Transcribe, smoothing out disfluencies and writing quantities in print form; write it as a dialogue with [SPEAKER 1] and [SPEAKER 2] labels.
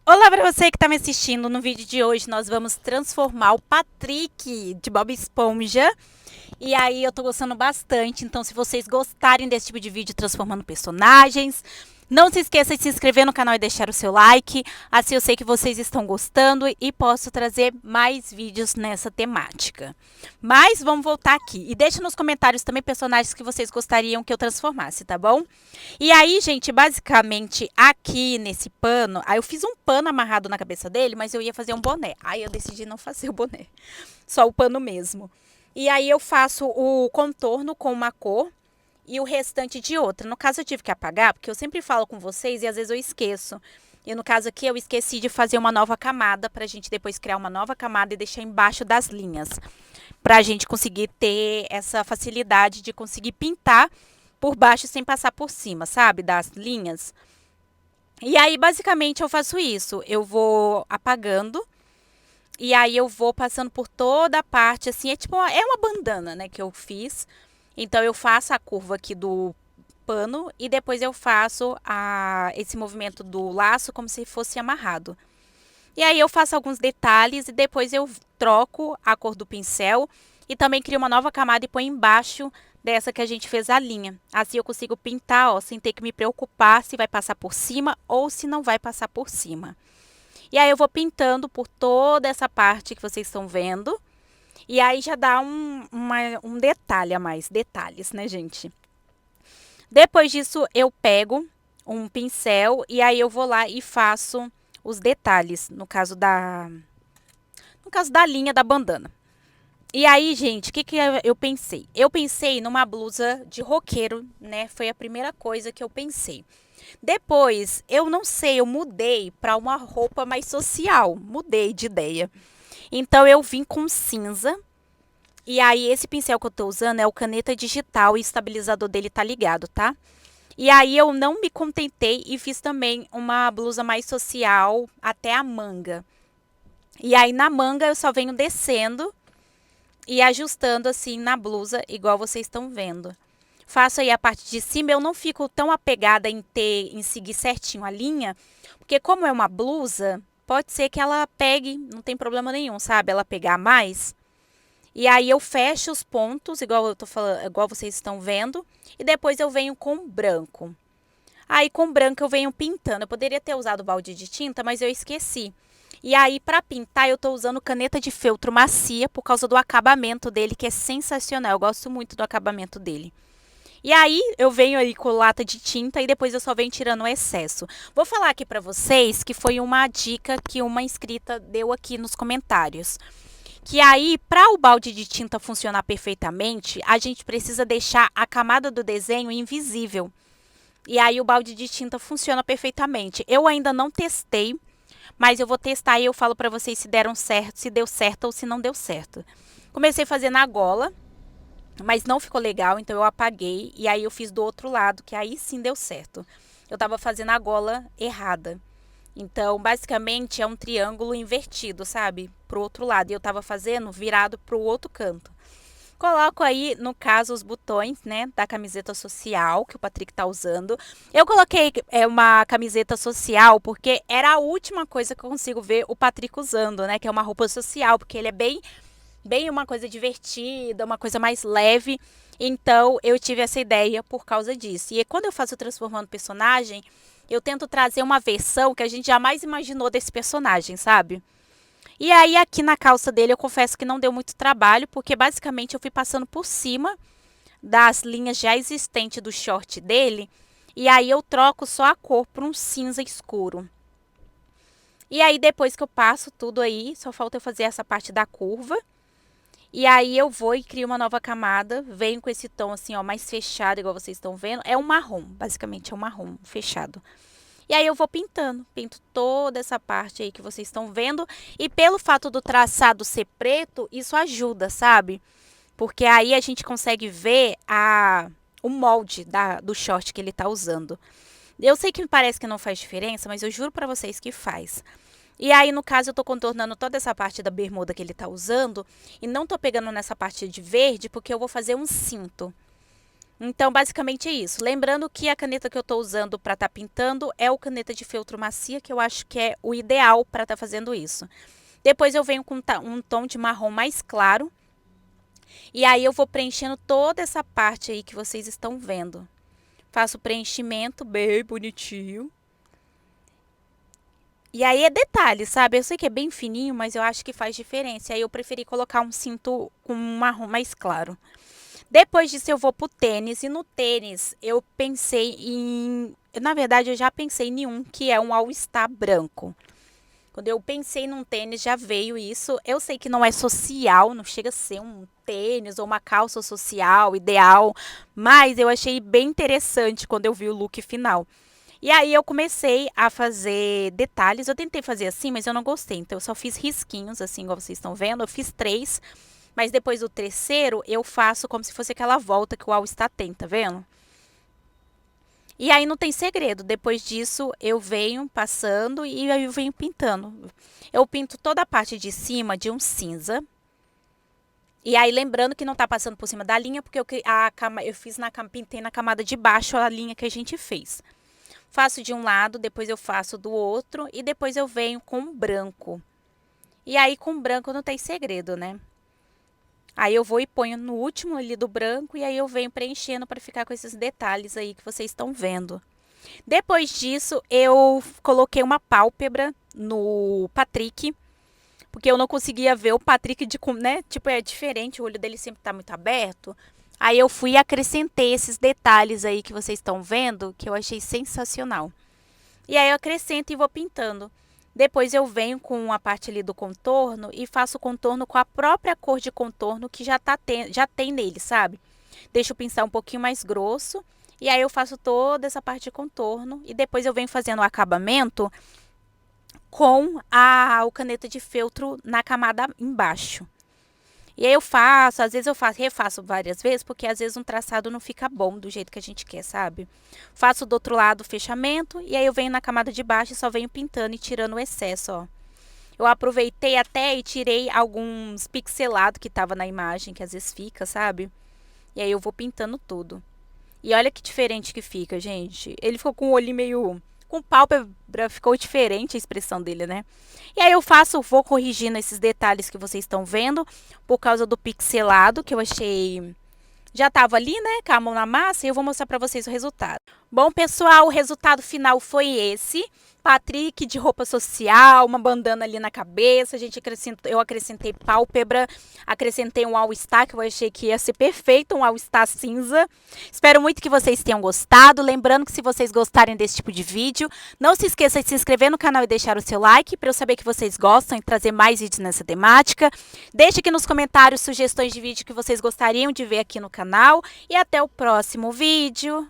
[SPEAKER 1] Olá para você que está me assistindo. No vídeo de hoje nós vamos transformar o Patrick de Bob Esponja. E aí eu tô gostando bastante, então se vocês gostarem desse tipo de vídeo transformando personagens, não se esqueça de se inscrever no canal e deixar o seu like, assim eu sei que vocês estão gostando e posso trazer mais vídeos nessa temática. Mas vamos voltar aqui e deixe nos comentários também personagens que vocês gostariam que eu transformasse, tá bom? E aí, gente, basicamente aqui nesse pano, aí eu fiz um pano amarrado na cabeça dele, mas eu ia fazer um boné. Aí eu decidi não fazer o boné, só o pano mesmo. E aí eu faço o contorno com uma cor e o restante de outra. No caso eu tive que apagar, porque eu sempre falo com vocês e às vezes eu esqueço. E no caso aqui eu esqueci de fazer uma nova camada pra gente depois criar uma nova camada e deixar embaixo das linhas. Pra gente conseguir ter essa facilidade de conseguir pintar por baixo sem passar por cima, sabe? Das linhas. E aí basicamente eu faço isso. Eu vou apagando e aí eu vou passando por toda a parte, assim, é tipo, é uma bandana, né, que eu fiz. Então eu faço a curva aqui do pano e depois eu faço esse movimento do laço como se fosse amarrado. E aí eu faço alguns detalhes e depois eu troco a cor do pincel e também crio uma nova camada e põe embaixo dessa que a gente fez a linha. Assim eu consigo pintar, ó, sem ter que me preocupar se vai passar por cima ou se não vai passar por cima. E aí eu vou pintando por toda essa parte que vocês estão vendo. E aí já dá um detalhe a mais, detalhes, né, gente? Depois disso eu pego um pincel e aí eu vou lá e faço os detalhes, no caso da linha da bandana. E aí, gente, o que eu pensei? Eu pensei numa blusa de roqueiro, né? Foi a primeira coisa que eu pensei. Depois, eu não sei, eu mudei para uma roupa mais social, mudei de ideia. Então eu vim com cinza. E aí esse pincel que eu tô usando é o caneta digital e o estabilizador dele tá ligado, tá? E aí eu não me contentei e fiz também uma blusa mais social até a manga. E aí na manga eu só venho descendo e ajustando assim na blusa, igual vocês estão vendo. Faço aí a parte de cima, eu não fico tão apegada em seguir certinho a linha, porque como é uma blusa, pode ser que ela pegue, não tem problema nenhum, sabe? Ela pegar mais. E aí eu fecho os pontos, igual eu tô falando, igual vocês estão vendo, e depois eu venho com branco. Aí com branco eu venho pintando. Eu poderia ter usado balde de tinta, mas eu esqueci. E aí para pintar eu tô usando caneta de feltro macia por causa do acabamento dele, que é sensacional. Eu gosto muito do acabamento dele. E aí eu venho aí com lata de tinta e depois eu só venho tirando o excesso. Vou falar aqui para vocês que foi uma dica que uma inscrita deu aqui nos comentários. Que aí, para o balde de tinta funcionar perfeitamente, a gente precisa deixar a camada do desenho invisível. E aí o balde de tinta funciona perfeitamente. Eu ainda não testei, mas eu vou testar e eu falo para vocês se deram certo, se deu certo ou se não deu certo. Comecei a fazer na gola, mas não ficou legal, então eu apaguei e aí eu fiz do outro lado, que aí sim deu certo. Eu estava fazendo a gola errada. Então, basicamente é um triângulo invertido, sabe? Pro outro lado. E eu estava fazendo virado pro outro canto. Coloco aí, no caso, os botões, né, da camiseta social que o Patrick tá usando. Eu coloquei uma camiseta social porque era a última coisa que eu consigo ver o Patrick usando, né, que é uma roupa social, porque ele é bem uma coisa divertida, uma coisa mais leve. Então, eu tive essa ideia por causa disso. E quando eu faço transformando personagem, eu tento trazer uma versão que a gente jamais imaginou desse personagem, sabe? E aí aqui na calça dele eu confesso que não deu muito trabalho, porque basicamente eu fui passando por cima das linhas já existentes do short dele, e aí eu troco só a cor para um cinza escuro. E aí depois que eu passo tudo aí, só falta eu fazer essa parte da curva. E aí eu vou e crio uma nova camada, venho com esse tom assim, ó, mais fechado, igual vocês estão vendo. É um marrom, basicamente é um marrom fechado. E aí eu vou pintando, pinto toda essa parte aí que vocês estão vendo. E pelo fato do traçado ser preto, isso ajuda, sabe? Porque aí a gente consegue ver o molde do short que ele tá usando. Eu sei que parece que não faz diferença, mas eu juro pra vocês que faz. E aí, no caso, eu tô contornando toda essa parte da bermuda que ele tá usando. E não tô pegando nessa parte de verde, porque eu vou fazer um cinto. Então, basicamente é isso. Lembrando que a caneta que eu estou usando para estar pintando é o caneta de feltro macia, que eu acho que é o ideal para estar fazendo isso. Depois eu venho com um tom de marrom mais claro. E aí eu vou preenchendo toda essa parte aí que vocês estão vendo. Faço o preenchimento bem bonitinho. E aí é detalhe, sabe? Eu sei que é bem fininho, mas eu acho que faz diferença. Aí eu preferi colocar um cinto com um marrom mais claro. Depois disso eu vou pro tênis. E no tênis eu pensei em... Na verdade eu já pensei em um que é um All-Star branco. Quando eu pensei num tênis, já veio isso. Eu sei que não é social, não chega a ser um tênis ou uma calça social ideal, mas eu achei bem interessante quando eu vi o look final. E aí eu comecei a fazer detalhes. Eu tentei fazer assim, mas eu não gostei. Então eu só fiz risquinhos, assim, igual vocês estão vendo. Eu fiz 3, mas depois do terceiro eu faço como se fosse aquela volta que o All Star tem, tá vendo? E aí não tem segredo. Depois disso, eu venho passando e aí eu venho pintando. Eu pinto toda a parte de cima de um cinza. E aí lembrando que não tá passando por cima da linha, porque eu fiz pintei na camada de baixo a linha que a gente fez. Faço de um lado, depois eu faço do outro e depois eu venho com branco. E aí com branco não tem segredo, né? Aí eu vou e ponho no último ali do branco e aí eu venho preenchendo para ficar com esses detalhes aí que vocês estão vendo. Depois disso, eu coloquei uma pálpebra no Patrick, porque eu não conseguia ver o Patrick né? Tipo, é diferente, o olho dele sempre tá muito aberto. Aí eu fui e acrescentei esses detalhes aí que vocês estão vendo, que eu achei sensacional. E aí eu acrescento e vou pintando. Depois eu venho com a parte ali do contorno e faço o contorno com a própria cor de contorno que já tem nele, sabe? Deixo o pincel um pouquinho mais grosso e aí eu faço toda essa parte de contorno e depois eu venho fazendo o acabamento com o caneta de feltro na camada embaixo. E aí eu faço, às vezes eu refaço várias vezes, porque às vezes um traçado não fica bom do jeito que a gente quer, sabe? Faço do outro lado o fechamento e aí eu venho na camada de baixo e só venho pintando e tirando o excesso, ó. Eu aproveitei até e tirei alguns pixelados que tava na imagem, que às vezes fica, sabe? E aí eu vou pintando tudo. E olha que diferente que fica, gente. Ele ficou com o olho meio... Com pálpebra, ficou diferente a expressão dele, né? E aí eu vou corrigindo esses detalhes que vocês estão vendo, por causa do pixelado, que eu achei... Já tava ali, né, com a mão na massa, e eu vou mostrar pra vocês o resultado. Bom, pessoal, o resultado final foi esse. Patrick de roupa social, uma bandana ali na cabeça, eu acrescentei pálpebra, acrescentei um All-Star, que eu achei que ia ser perfeito, um All-Star cinza. Espero muito que vocês tenham gostado. Lembrando que se vocês gostarem desse tipo de vídeo, não se esqueça de se inscrever no canal e deixar o seu like, para eu saber que vocês gostam e trazer mais vídeos nessa temática. Deixe aqui nos comentários sugestões de vídeo que vocês gostariam de ver aqui no canal. E até o próximo vídeo.